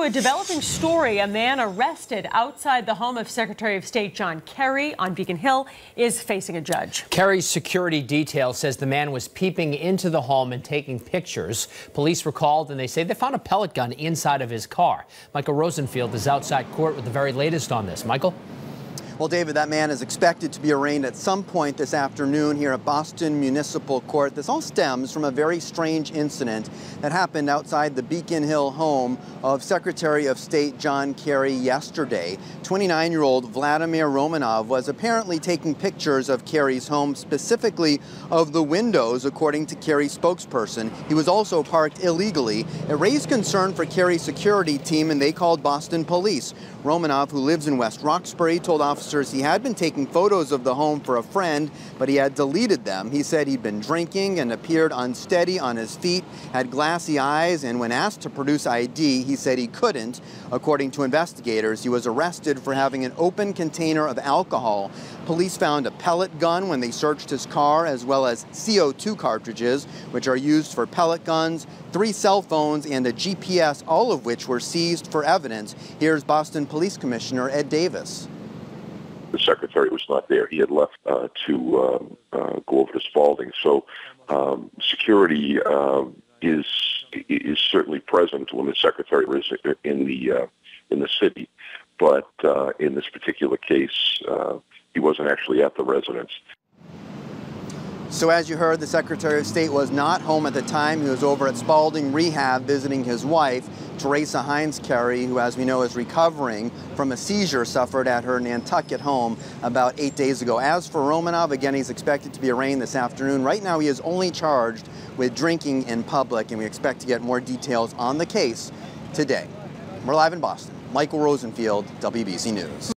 a developing story. A man arrested outside the home of Secretary of State John Kerry on Beacon Hill is facing a judge. Kerry's security detail says the man was peeping into the home and taking pictures. Police were called and they say they found a pellet gun inside of his car. Michael Rosenfield is outside court with the very latest on this. Michael? Well, David, that man is expected to be arraigned at some point this afternoon here at Boston Municipal Court. This all stems from a very strange incident that happened outside the Beacon Hill home of Secretary of State John Kerry yesterday. 29-year-old Vladimir Romanov was apparently taking pictures of Kerry's home, specifically of the windows, according to Kerry's spokesperson. He was also parked illegally. It raised concern for Kerry's security team, and they called Boston police. Romanov, who lives in West Roxbury, told officers he had been taking photos of the home for a friend, but he had deleted them. He said he'd been drinking and appeared unsteady on his feet, had glassy eyes, and when asked to produce ID, he said he couldn't. According to investigators, he was arrested for having an open container of alcohol. Police found a pellet gun when they searched his car, as well as CO2 cartridges, which are used for pellet guns, 3 cell phones, and a GPS, all of which were seized for evidence. Here's Boston Police Commissioner Ed Davis. The secretary was not there. He had left to go over to Spalding. So security is certainly present when the secretary is in the city. But in this particular case, he wasn't actually at the residence. So as you heard, the Secretary of State was not home at the time. He was over at Spalding Rehab visiting his wife, Teresa Hines Kerry, who, as we know, is recovering from a seizure suffered at her Nantucket home about 8 days ago. As for Romanov, again, he's expected to be arraigned this afternoon. Right now, he is only charged with drinking in public, and we expect to get more details on the case today. We're live in Boston. Michael Rosenfield, WBC News.